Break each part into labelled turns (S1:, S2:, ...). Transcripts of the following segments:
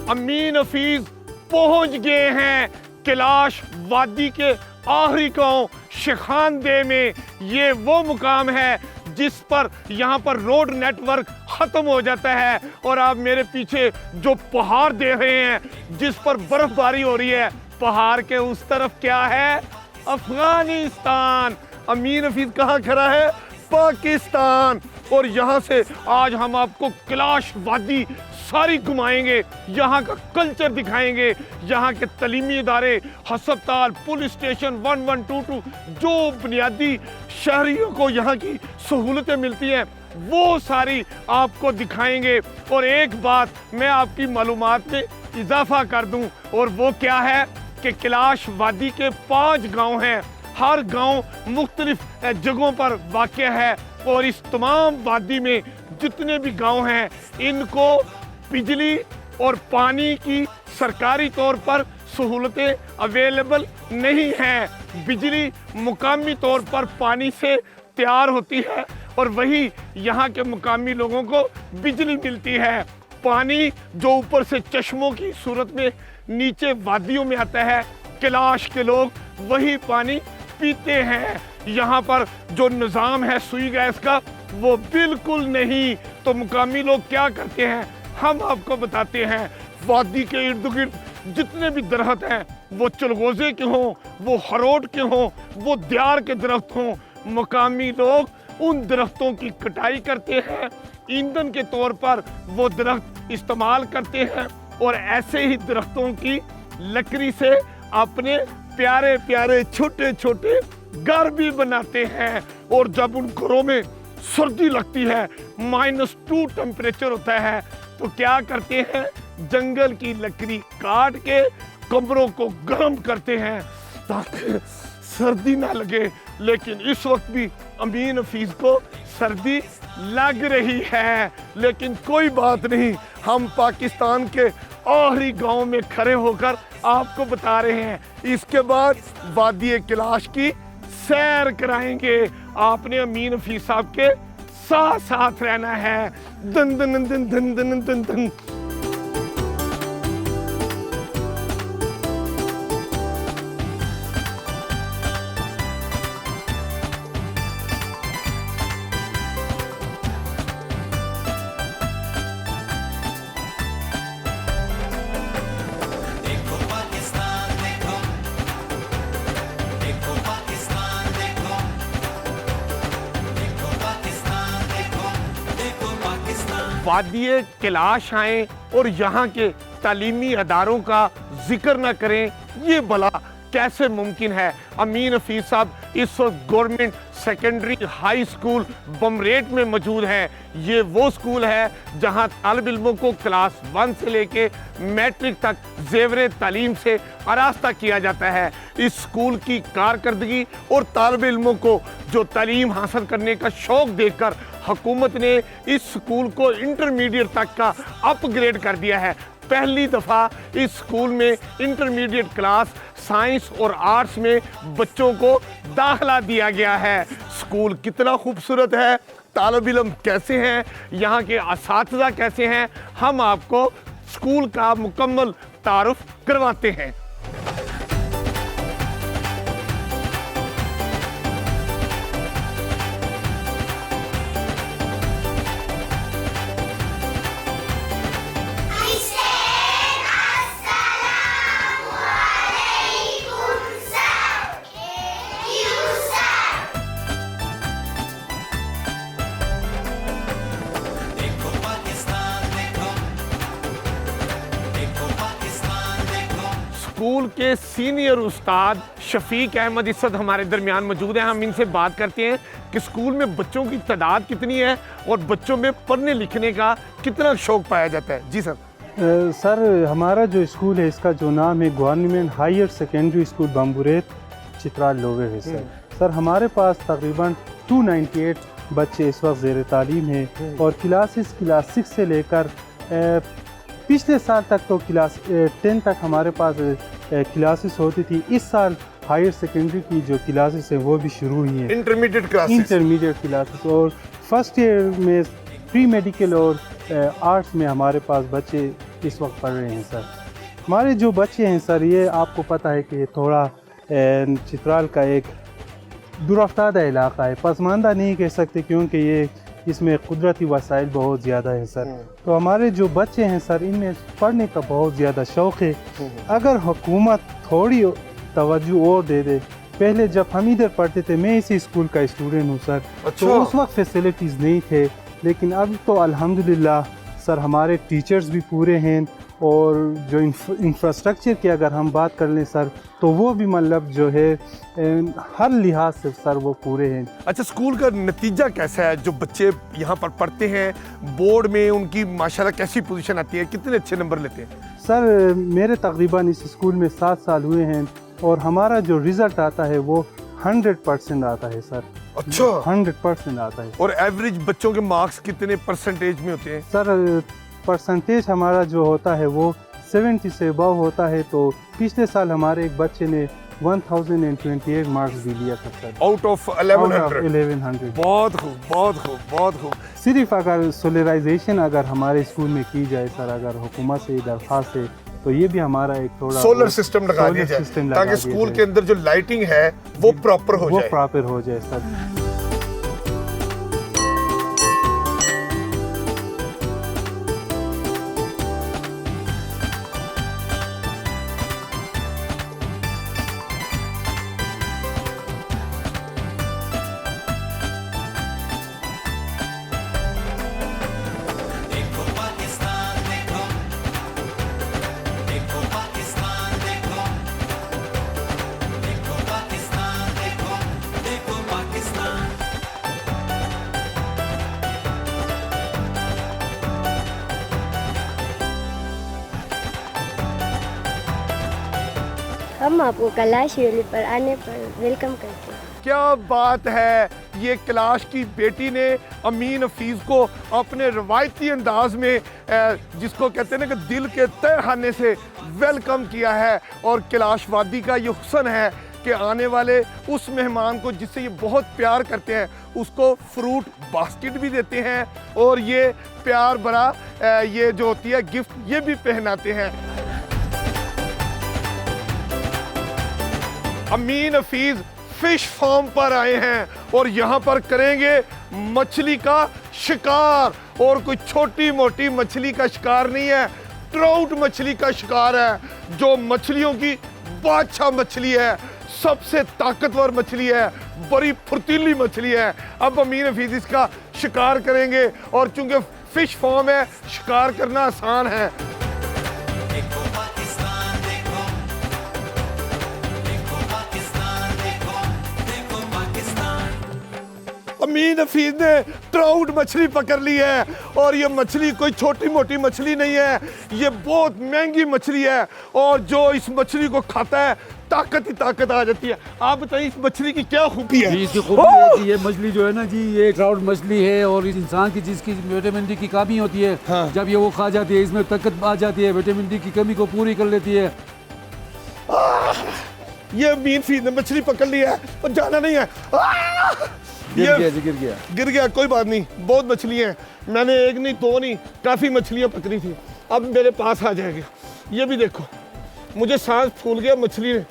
S1: अमीन हफीज पहुंच गए हैं कैलाश वादी के आखिरी गांव शिखानदे में। ये वो मुकाम है जिस पर यहाँ पर रोड नेटवर्क खत्म हो जाता है और आप मेरे पीछे जो पहाड़ देख रहे हैं जिस पर बर्फबारी हो रही है, पहाड़ के उस तरफ क्या है? अफगानिस्तान। अमीन हफीज कहाँ खड़ा है? पाकिस्तान। और यहाँ से आज हम आपको कैलाश वादी सारी घुमाएंगे, यहाँ का कल्चर दिखाएंगे, यहाँ के तलीमी इदारे, हस्पताल, पुलिस स्टेशन, 1122, जो बुनियादी शहरियों को यहाँ की सहूलतें मिलती हैं वो सारी आपको दिखाएंगे। और एक बात मैं आपकी मालूमात में इजाफा कर दूं और वो क्या है कि कैलाश वादी के 5 गांव हैं। हर गांव मुख्तलिफ जगहों पर वाक़या है और इस तमाम वादी में जितने भी गांव हैं इनको बिजली और पानी की सरकारी तौर पर सहूलतें अवेलेबल नहीं हैं। बिजली मुकामी तौर पर पानी से तैयार होती है और वही यहाँ के मुकामी लोगों को बिजली मिलती है। पानी जो ऊपर से चश्मों की सूरत में नीचे वादियों में आता है, कैलाश के लोग वही पानी पीते हैं। यहाँ पर जो निज़ाम है सुई गैस का वो बिल्कुल नहीं। तो मुकामी लोग क्या करते हैं हम आपको बताते हैं। वादी के इर्द गिर्द जितने भी दरख्त हैं वो चलगोजे के हों, वो हरोट के हों, वो दियार के दरख्त हों, मुकामी लोग उन दरख्तों की कटाई करते हैं, ईंधन के तौर पर वो दरख्त इस्तेमाल करते हैं और ऐसे ही दरख्तों की लकड़ी से अपने प्यारे प्यारे छोटे छोटे घर भी बनाते हैं। और जब उन घरों में सर्दी लगती है, -2 टेम्परेचर होता है, तो क्या करते हैं? जंगल की लकड़ी काट के कमरों को गर्म करते हैं ताकि सर्दी ना लगे। लेकिन इस वक्त भी अमीन हफीज को सर्दी लग रही है, लेकिन कोई बात नहीं, हम पाकिस्तान के आखिरी गांव में खड़े होकर आपको बता रहे हैं। इसके बाद वादी कैलाश की सैर कराएंगे। आपने अमीन हफीज साहब के साथ साथ रहना है। दन दन दन दन दन दन दन। वादी कैलाश आएँ और यहाँ के तालीमी अदारों का जिक्र न करें, ये भला कैसे मुमकिन है? अमीन हफीज साहब इस वक्त गवर्नमेंट सेकेंडरी हाई स्कूल बमरेट में मौजूद है। ये वो स्कूल है जहाँ तालिब इल्मों को क्लास 1 से लेके मैट्रिक तक ज़ेवर तालीम से आरास्ता किया जाता है। इस स्कूल की कारकर्दगी और तालिब इल्मों को जो तालीम हासिल करने का शौक़ देखकर हुकूमत ने इस स्कूल को इंटरमीडिएट तक का अपग्रेड कर दिया है। पहली दफ़ा इस स्कूल में इंटरमीडिएट क्लास साइंस और आर्ट्स में बच्चों को दाखिला दिया गया है। स्कूल कितना खूबसूरत है, तालिब इल्म कैसे हैं, यहाँ के असातिज़ा कैसे हैं, हम आपको स्कूल का मुकम्मल तारुफ करवाते हैं। स्कूल के सीनियर उस्ताद शफीक अहमद इस्सद हमारे दरमियान मौजूद हैं। हम इनसे बात करते हैं कि स्कूल में बच्चों की तादाद कितनी है और बच्चों में पढ़ने लिखने का कितना शौक़ पाया जाता है। जी सर।
S2: सर हमारा जो स्कूल है इसका जो नाम है government higher secondary school Bumburet Chitral lower है सर। सर हमारे पास तकरीबन 298 बच्चे इस वक्त ज़ेर तालीम हैं और क्लास 6 से लेकर पिछले साल तक तो क्लास 10 तक हमारे पास क्लासेस होती थी। इस साल हायर सेकेंडरी की जो क्लासेस हैं वो भी शुरू हुई हैं, इंटरमीडिएट क्लासेस। और फर्स्ट ईयर में प्री मेडिकल और आर्ट्स में हमारे पास बच्चे इस वक्त पढ़ रहे हैं सर। हमारे जो बच्चे हैं सर, ये आपको पता है कि ये थोड़ा चित्राल का एक दुरफ्तादा इलाका है, पसमानदा नहीं कह सकते क्योंकि ये इसमें कुदरती वसाइल बहुत ज़्यादा है सर। तो हमारे जो बच्चे हैं सर, इनमें पढ़ने का बहुत ज़्यादा शौक़ है। अगर हुकूमत थोड़ी तवज्जो और दे दे, पहले जब हम इधर पढ़ते थे, मैं इसी स्कूल का स्टूडेंट हूँ सर।
S1: अच्छा।
S2: तो उस वक्त फैसिलिटीज़ नहीं थे, लेकिन अब तो अल्हम्दुलिल्लाह सर हमारे टीचर्स भी पूरे हैं, और जो इंफ्रास्ट्रक्चर की अगर हम बात कर लें सर, तो वो भी मतलब जो है हर लिहाज से सर वो पूरे हैं।
S1: अच्छा, स्कूल का नतीजा कैसा है? जो बच्चे यहाँ पर पढ़ते हैं, बोर्ड में उनकी माशाल्लाह कैसी पोजीशन आती है, कितने अच्छे नंबर लेते हैं?
S2: सर मेरे तकरीबन इस स्कूल में 7 साल हुए हैं, और हमारा जो रिज़ल्ट आता है वो 100% आता है सर।
S1: अच्छा,
S2: 100% आता है।
S1: और एवरेज बच्चों के मार्क्स कितने परसेंटेज में होते हैं?
S2: सर परसेंटेज हमारा जो होता है वो 70 से अबव होता है। तो पिछले साल हमारे एक बच्चे ने 1028 मार्क्स भी लिया था सर,
S1: आउट ऑफ 1100।
S2: 1100।
S1: बहुत खूब, बहुत खूब, बहुत खूब।
S2: सिर्फ अगर सोलराइजेशन अगर हमारे स्कूल में की जाए सर, अगर हुकूमत से दरख्वास्त है, तो ये भी हमारा एक थोड़ा
S1: सोलर सिस्टम लगा दिया जाए ताकि स्कूल के अंदर जो लाइटिंग है वो प्रॉपर हो जाए।
S2: वो प्रॉपर हो जाए सर।
S3: हम आपको कैलाश वैली पर आने पर वेलकम करते हैं।
S1: क्या बात है! ये कैलाश की बेटी ने अमीन हफीज़ को अपने रवायती अंदाज में जिसको कहते हैं ना कि दिल के तहखाने से वेलकम किया है। और कैलाश वादी का ये हुस्न है कि आने वाले उस मेहमान को जिससे ये बहुत प्यार करते हैं उसको फ्रूट बास्केट भी देते हैं, और ये प्यार भरा ये जो होती है गिफ्ट ये भी पहनाते हैं। अमीन हफीज़ फिश फार्म पर आए हैं और यहाँ पर करेंगे मछली का शिकार, और कोई छोटी मोटी मछली का शिकार नहीं है, ट्राउट मछली का शिकार है, जो मछलियों की बादशाह मछली है, सबसे ताकतवर मछली है, बड़ी फुर्तीली मछली है। अब अमीन हफीज़ इसका शिकार करेंगे, और चूंकि फिश फार्म है शिकार करना आसान है। अमीन हफीज़ ने ट्राउट मछली पकड़ ली है, और ये मछली कोई छोटी मोटी मछली नहीं है, ये बहुत महंगी मछली है, और जो इस मछली को खाता है ताकत ही ताकत आ जाती है। आप बताइए इस मछली की क्या खूबी है?
S4: इसकी खूबी है कि ये मछली जो है ना जी, ये ट्राउट मछली है, और इस इंसान की जिसकी विटामिन डी की कमी होती है,
S1: हाँ।
S4: जब ये वो खा जाती है इसमें ताकत आ जाती है, विटामिन डी की कमी को पूरी कर लेती है।
S1: ये अमीन हफीज़ ने मछली पकड़ ली है और जाना नहीं है। गिर गया, कोई बात नहीं, बहुत मछलियाँ हैं, मैंने एक नहीं दो नहीं काफ़ी मछलियाँ पकड़ी थी, अब मेरे पास आ जाएगी। ये भी देखो, मुझे सांस फूल गया मछली ने,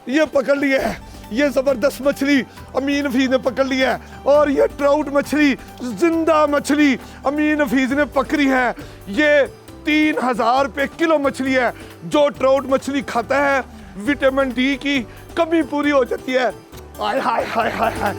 S1: ये पकड़ लिया है, ये ज़बरदस्त मछली अमीन हफीज़ ने पकड़ लिया है, और ये ट्राउट मछली जिंदा मछली अमीन हफीज़ ने पकड़ी है। ये 3000 रुपये किलो मछली है। जो ट्राउट मछली खाता है विटामिन डी की कमी पूरी हो जाती है। हाय हाय हाय हाय हाय।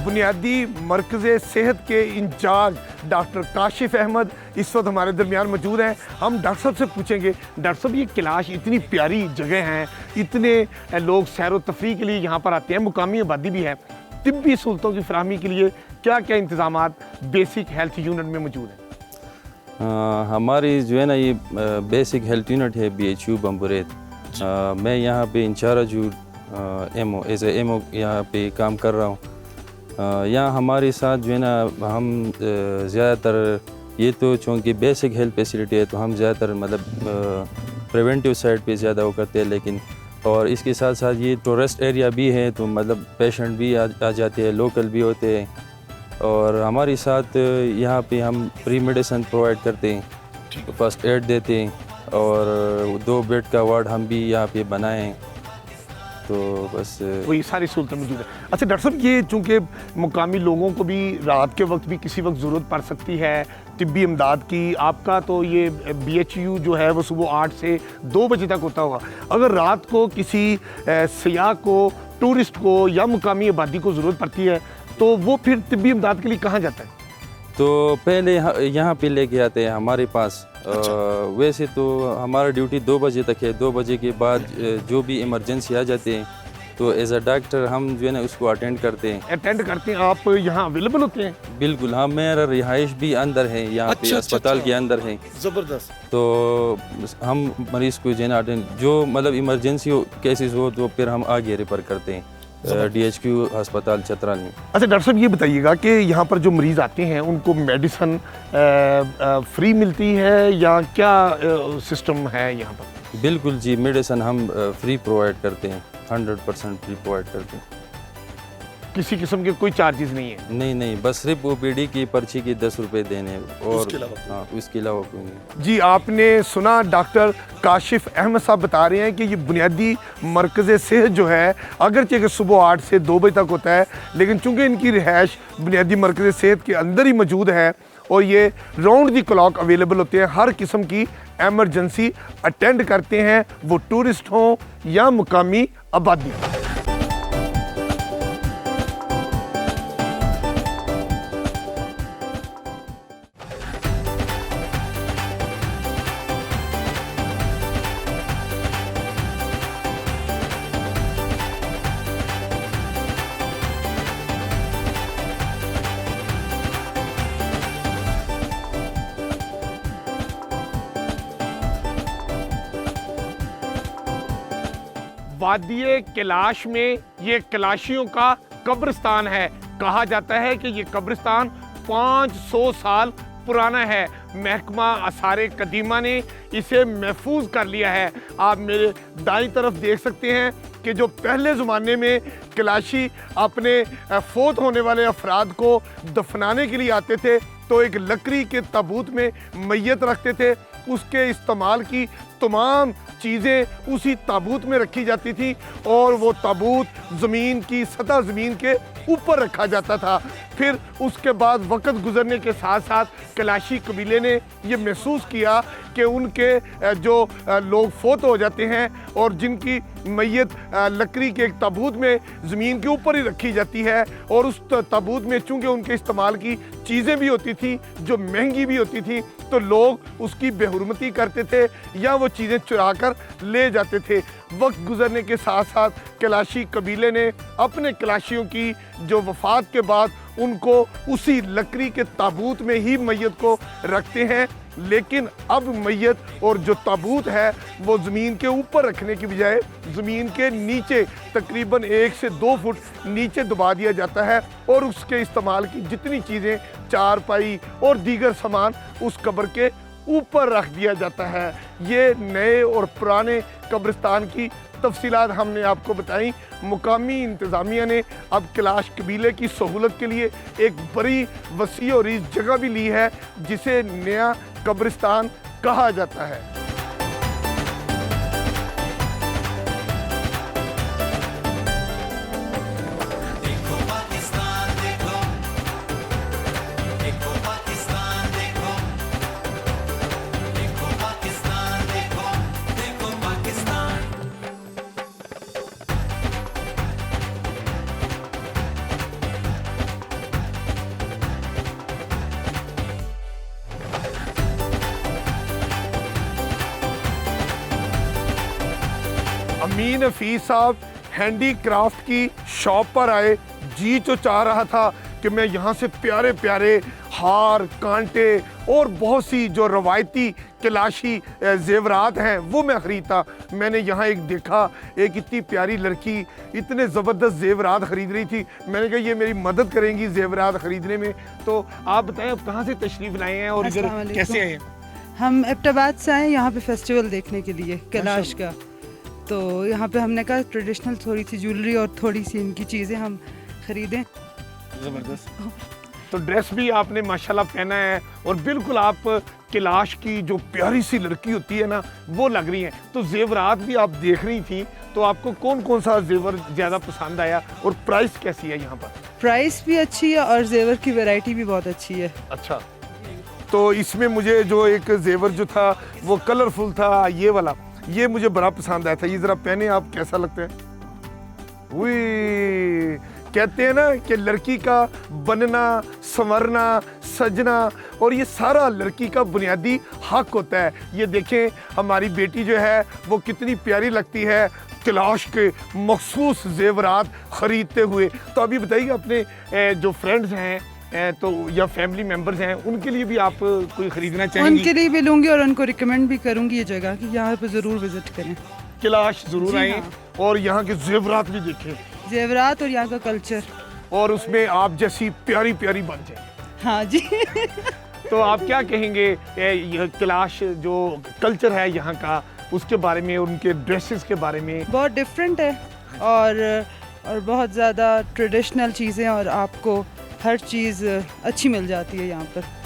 S1: बुनियादी मरकज़ सेहत के इंचार्ज डॉक्टर काशिफ अहमद इस वक्त हमारे दरमियान मौजूद हैं। हम डॉक्टर साहब से पूछेंगे, डॉक्टर साहब ये कैलाश इतनी प्यारी जगह हैं, इतने लोग सैर व तफरीह के लिए यहाँ पर आते हैं, मुकामी आबादी भी है, तिब्बी सहूलतों की फराहमी के लिए क्या क्या इंतजामात बेसिक हेल्थ यूनिट में मौजूद हैं?
S5: हमारी जो है ना ये बेसिक हेल्थ यूनिट है BHU बम्बुरेत। मैं यहाँ पे इंचार्ज हूँ एमओ एज ए एमओ यहाँ पे काम कर रहा हूँ। यहाँ हमारे साथ जो है ना हम ज़्यादातर ये तो चूँकि बेसिक हेल्थ फैसिलिटी है तो हम ज़्यादातर मतलब प्रिवेंटिव साइड पे ज़्यादा वो करते हैं, लेकिन और इसके साथ साथ ये टूरिस्ट एरिया भी है तो मतलब पेशेंट भी आ जाते हैं, लोकल भी होते हैं। और हमारे साथ यहाँ पे हम फ्री मेडिसिन प्रोवाइड करते हैं, फर्स्ट एड देते हैं और 2 बेड का वार्ड हम भी यहाँ पे बनाए हैं। तो बस
S1: वही सारी सहूलतें मौजूद है। अच्छा डॉक्टर साहब, ये चूँकि मुकामी लोगों को भी रात के वक्त भी किसी वक्त ज़रूरत पड़ सकती है तिब्बी इमदाद की, आपका तो ये BHU जो है वो सुबह 8 से 2 बजे तक होता होगा। अगर रात को किसी सयाह को, टूरिस्ट को या मुकामी आबादी को ज़रूरत पड़ती है तो वो फिर तिब्बी इमदाद के लिए कहाँ जाता है?
S5: तो पहले यहाँ पे लेके आते हैं हमारे पास।
S1: अच्छा।
S5: वैसे तो हमारा ड्यूटी 2 बजे तक है, 2 बजे के बाद जो भी इमरजेंसी आ जाते हैं तो एज अ डॉक्टर हम जो है ना उसको अटेंड करते हैं।
S1: अटेंड करते हैं, आप यहाँ अवेलेबल होते हैं?
S5: बिल्कुल, हाँ, मेरा रिहाइश भी अंदर है यहाँ पे, अस्पताल के अंदर है।
S1: ज़बरदस्त।
S5: तो हम मरीज को जो है ना अटेंड, जो मतलब इमरजेंसी केसेस हो तो फिर हम आगे रेफर करते हैं DHQ अस्पताल चतराल में।
S1: अच्छा डॉक्टर साहब, ये बताइएगा कि यहाँ पर जो मरीज़ आते हैं उनको मेडिसिन फ्री मिलती है या क्या सिस्टम है यहाँ पर?
S5: बिल्कुल जी, मेडिसिन हम फ्री प्रोवाइड करते हैं, 100% फ्री प्रोवाइड करते हैं।
S1: किसी किस्म के कोई चार्जेस नहीं है?
S5: नहीं, बस सिर्फ OPD की पर्ची के 10 रुपये देने और हाँ, उसके अलावा कोई नहीं।
S1: जी, आपने सुना डॉक्टर काशिफ अहमद साहब बता रहे हैं कि ये बुनियादी मरकज़ सेहत जो है अगरचे कि सुबह 8 से 2 बजे तक होता है, लेकिन चूँकि इनकी रिहाइश बुनियादी मरकज़ सेहत के अंदर ही मौजूद है और ये राउंड दी क्लॉक अवेलेबल होते हैं, हर किस्म की एमरजेंसी अटेंड करते हैं, वो टूरिस्ट हों या मुकामी आबादी। वादिये कैलाश में ये कैलाशियों का कब्रिस्तान है। कहा जाता है कि ये कब्रिस्तान 500 साल पुराना है। महकमा आसारे कदीमा ने इसे महफूज कर लिया है। आप मेरे दाईं तरफ देख सकते हैं कि जो पहले ज़माने में कैलाशी अपने फोत होने वाले अफराद को दफनाने के लिए आते थे तो एक लकड़ी के ताबूत में मैयत रखते थे, उसके इस्तेमाल की तमाम चीज़ें उसी ताबूत में रखी जाती थी और वो ताबूत ज़मीन की सतह ज़मीन के ऊपर रखा जाता था। फिर उसके बाद वक्त गुजरने के साथ साथ कैलाशी कबीले ने ये महसूस किया कि उनके जो लोग फोत हो जाते हैं और जिनकी मैयत लकड़ी के एक ताबूत में ज़मीन के ऊपर ही रखी जाती है और उस ताबूत में चूँकि उनके इस्तेमाल की चीज़ें भी होती थी जो महंगी भी होती थी तो लोग उसकी बेहुरमती करते थे या वो चीज़ें चुरा कर ले जाते थे। वक्त गुजरने के साथ साथ कैलाशी कबीले ने अपने कैलाशियों की जो वफ़ात के बाद उनको उसी लकड़ी के ताबूत में ही मैयत को रखते हैं, लेकिन अब मैयत और जो ताबूत है वो ज़मीन के ऊपर रखने की बजाय ज़मीन के नीचे तकरीबन 1 से 2 फुट नीचे दबा दिया जाता है और उसके इस्तेमाल की जितनी चीज़ें, चारपाई और दीगर सामान उस कब्र के ऊपर रख दिया जाता है। ये नए और पुराने कब्रिस्तान की तफसीलात हमने आपको बताई। मुकामी इंतज़ामिया ने अब कैलाश कबीले की सहूलत के लिए एक बड़ी वसी और इस जगह भी ली है जिसे नया कब्रिस्तान कहा जाता है। अमीन हफीज साहब हैंडी क्राफ्ट की शॉप पर आए। जी तो चाह रहा था कि मैं यहाँ से प्यारे प्यारे हार, कांटे और बहुत सी जो रवायती कलाशी जेवरात हैं वो मैं ख़रीदता। मैंने यहाँ एक देखा, एक इतनी प्यारी लड़की इतने ज़बरदस्त जेवरात ख़रीद रही थी। मैंने कहा ये मेरी मदद करेंगी जेवरात ख़रीदने में। तो आप बताएं आप कहाँ से तशरीफ़ लाए हैं और इधर
S6: अस्सलाम
S1: कैसे आए हैं?
S6: हम एबटाबाद से आए यहाँ पे फेस्टिवल देखने के लिए कैलाश का। तो यहाँ पे हमने कहा ट्रेडिशनल थोड़ी सी ज्वेलरी और थोड़ी सी इनकी चीज़ें हम ख़रीदें।
S1: ज़बरदस्त। तो ड्रेस भी आपने माशाल्लाह पहना है और बिल्कुल आप कैलाश की जो प्यारी सी लड़की होती है ना वो लग रही हैं। तो जेवरात भी आप देख रही थी, तो आपको कौन कौन सा जेवर ज़्यादा पसंद आया और प्राइस कैसी है यहाँ पर?
S6: प्राइस भी अच्छी है और जेवर की वैरायटी भी बहुत अच्छी है।
S1: अच्छा, तो इसमें मुझे जो एक जेवर जो था वो कलरफुल था, ये वाला, ये मुझे बड़ा पसंद आया था। ये ज़रा पहने आप, कैसा लगता है? वही कहते हैं ना कि लड़की का बनना, संवरना, सजना और ये सारा लड़की का बुनियादी हक होता है। ये देखें हमारी बेटी जो है वो कितनी प्यारी लगती है कैलाश के मखसूस जेवरात ख़रीदते हुए। तो अभी बताइए अपने जो फ्रेंड्स हैं तो या फैमिली मेम्बर्स हैं उनके लिए भी आप कोई ख़रीदना चाहेंगी?
S6: उनके लिए भी लूँगी और उनको रिकमेंड भी करूँगी ये जगह कि यहाँ पे ज़रूर विज़िट करें,
S1: कैलाश ज़रूर
S6: जी
S1: आएँ
S6: हाँ।
S1: और यहाँ के जेवरात भी देखें
S6: जेवरात और यहाँ का कल्चर।
S1: और उसमें आप जैसी प्यारी प्यारी बन जाए।
S6: हाँ जी।
S1: तो आप क्या कहेंगे यह कैलाश जो कल्चर है यहाँ का उसके बारे में, उनके ड्रेसेस के बारे में?
S6: बहुत डिफरेंट है और बहुत ज़्यादा ट्रेडिशनल चीज़ें और आपको हर चीज़ अच्छी मिल जाती है यहाँ पर।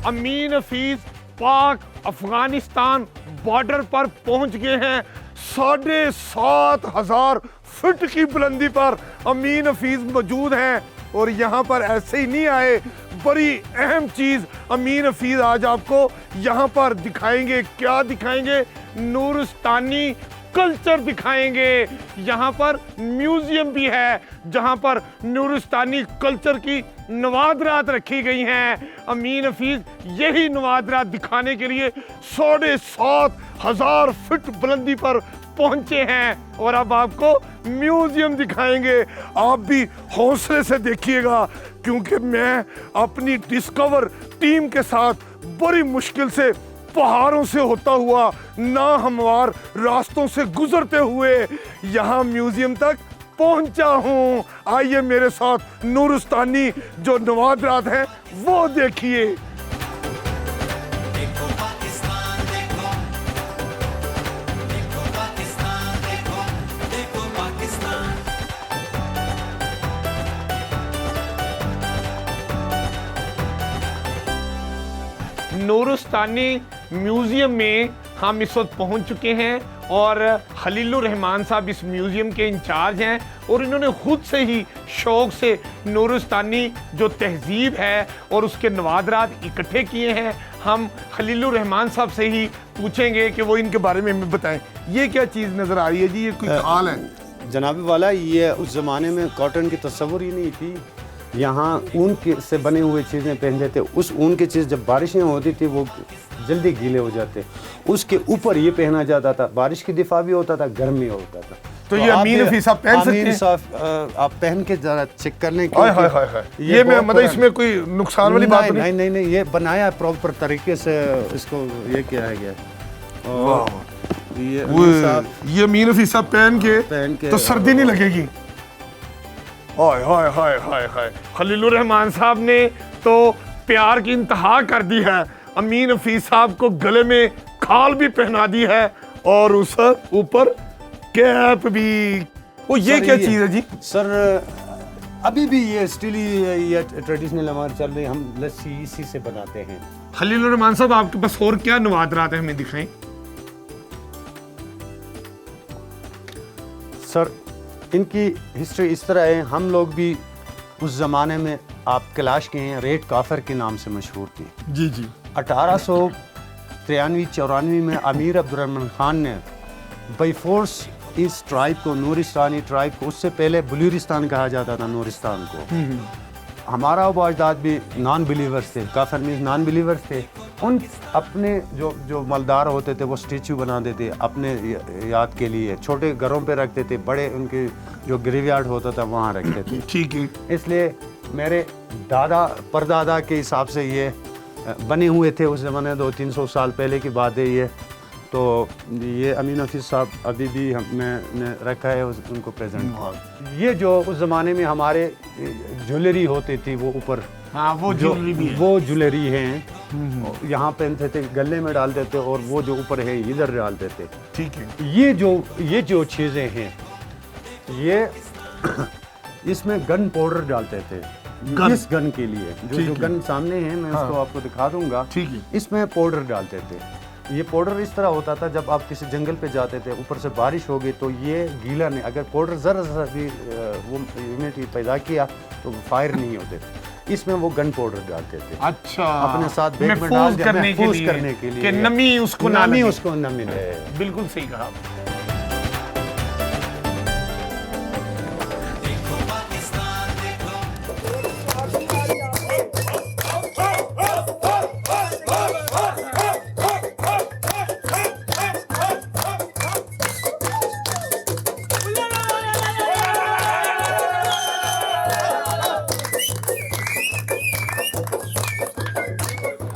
S1: अमीन हफीज पाक अफगानिस्तान बॉर्डर पर पहुंच गए हैं। 7,500 फुट की बुलंदी पर अमीन हफीज मौजूद हैं और यहाँ पर ऐसे ही नहीं आए, बड़ी अहम चीज़ अमीन हफीज आज आपको यहाँ पर दिखाएंगे। क्या दिखाएंगे? नूरस्तानी कल्चर दिखाएंगे। यहाँ पर म्यूजियम भी है जहाँ पर नूरस्तानी कल्चर की नवादरात रखी गई हैं। अमीन हफीज यही नवादरात दिखाने के लिए 7,500 फुट बुलंदी पर पहुंचे हैं और अब आपको म्यूजियम दिखाएंगे। आप भी हौसले से देखिएगा क्योंकि मैं अपनी डिस्कवर टीम के साथ बड़ी मुश्किल से पहाड़ों से होता हुआ, नाहमवार रास्तों से गुजरते हुए यहाँ म्यूजियम तक पहुंचा हूँ। आइए मेरे साथ नूरस्तानी जो नवादरात हैं वो देखिए। नूरस्तानी म्यूजियम में हम इस वक्त पहुंच चुके हैं और खलीलुर रहमान साहब इस म्यूजियम के इंचार्ज हैं और इन्होंने खुद से ही शौक से नूरस्तानी जो तहजीब है और उसके नवादरात इकट्ठे किए हैं। हम खलीलुर रहमान साहब से ही पूछेंगे कि वो इनके बारे में हमें बताएं। ये क्या चीज़ नज़र आ रही है जी? ये कोई खाल है?
S7: जनाब वाला, ये उस ज़माने में कॉटन की तस्वुर ही नहीं थी। यहाँ ऊन के से बने हुए चीज़ें पहनते थे। उस ऊन की चीज़ जब बारिशें होती थी वो जल्दी गीले हो जाते, उसके ऊपर ये पहना जाता था। बारिश की दिफा भी होता था, गर्म भी होता था।
S1: तो ये अमीन हफीज साहब पहन सकते हैं?
S7: अमीन साहब आप पहन के जरा चेक कर लें।
S1: हाय हाय हाय हाय, ये मैं मतलब इसमें कोई नुकसान वाली बात
S7: नहीं? नहीं नहीं, ये बनाया है प्रॉपर तरीके से, इसको ये किया है गया। और
S1: ये अमीन हफीज साहब पहन के तो सर्दी नहीं लगेगी। हाय हाय हाय हाय हाय, खलीलुर रहमान साहब ने तो प्यार की इंतहा कर दी है। अमीन हफीज साहब को गले में खाल भी पहना दी है और उस ऊपर कैप भी। वो ये क्या चीज़ है जी?
S7: सर अभी भी ये स्टिल ये ट्रेडिशनल हमारे चल रही है। हम लस्सी इसी से बनाते हैं।
S1: खलीलुर रहमान साहब आपके पास और क्या नवादरात है, हमें दिखाएं।
S7: सर इनकी हिस्ट्री इस तरह है, हम लोग भी उस ज़माने में आप कैलाश के हैं, रेड काफर के नाम से मशहूर थी।
S1: जी जी
S7: 1893-94 में अमीर अब्दुर्रहमान खान ने बाई फोर्स इस ट्राइब को, नूरिस्तानी ट्राइब को, उससे पहले बलूरिस्तान कहा जाता था नूरिस्तान को। हमारा वो अजदाद भी नॉन बिलीवर्स थे, काफर मीन्स नॉन बिलीवर्स थे। उन अपने जो मालदार होते थे वो स्टेचू बनाते थे अपने याद के लिए, छोटे घरों पे रखते थे, बड़े उनके जो ग्रेवयार्ड होता था वहाँ रखते थे।
S1: ठीक है।
S7: इसलिए मेरे दादा परदादा के हिसाब से ये बने हुए थे उस ज़माने, 200-300 साल पहले की बात है ये। तो ये अमीन हफीज़ साहब अभी भी मैंने रखा है उनको प्रेजेंट। ये जो उस ज़माने में हमारे ज्वेलरी होती थी वो ऊपर,
S1: हाँ वो ज्वेलरी भी है।
S7: वो ज्वेलरी हैं, यहाँ पहनते थे, गले में डालते थे, और वो जो ऊपर है इधर डालते थे।
S1: ठीक है।
S7: ये जो चीज़ें हैं, ये इसमें गन पाउडर डालते थे इस गन के लिए। जो गन सामने है मैं उसको आपको दिखा दूंगा।
S1: ठीक है।
S7: इसमें पाउडर डालते थे। ये पाउडर इस तरह होता था, जब आप किसी जंगल पे जाते थे, ऊपर से बारिश हो गई तो ये गीला नहीं, अगर पाउडर ज़रा सा भी वो ह्यूमिडिटी पैदा किया तो फायर नहीं होते थे। इसमें वो गन पाउडर डालते थे।
S1: अच्छा,
S7: अपने साथ बैग में डाल के महफूज करने के लिए
S1: कि नमी उसको ना
S7: मिले।
S1: बिल्कुल सही कहा।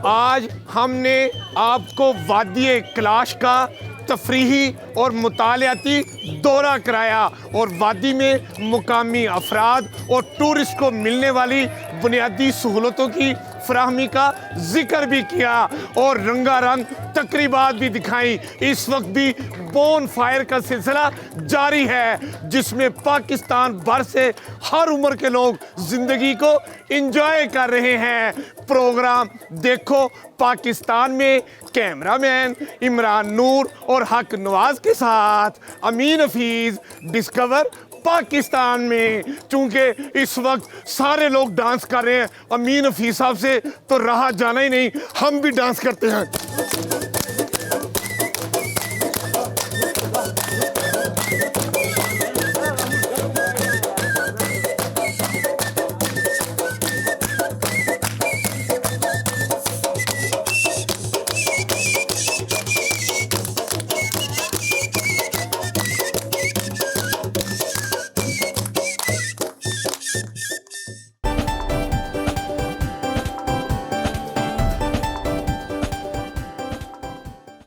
S1: आज हमने आपको वादी कैलाश का तफरीही और मुतालियाती दौरा कराया और वादी में मुकामी अफराद और टूरिस्ट को मिलने वाली बुनियादी सहूलतों की फराहमी का जिक्र भी किया और रंगारंग तकरीबात भी दिखाई। इस वक्त भी बोन फायर का सिलसिला जारी है, जिसमें पाकिस्तान भर से हर उम्र के लोग जिंदगी को एंजॉय कर रहे हैं। प्रोग्राम देखो पाकिस्तान में कैमरामैन इमरान नूर और हक नवाज के साथ अमीन हफीज डिस्कवर पाकिस्तान में। चूंकि इस वक्त सारे लोग डांस कर रहे हैं, अमीन हफीज साहब से तो रहा जाना ही नहीं, हम भी डांस करते हैं।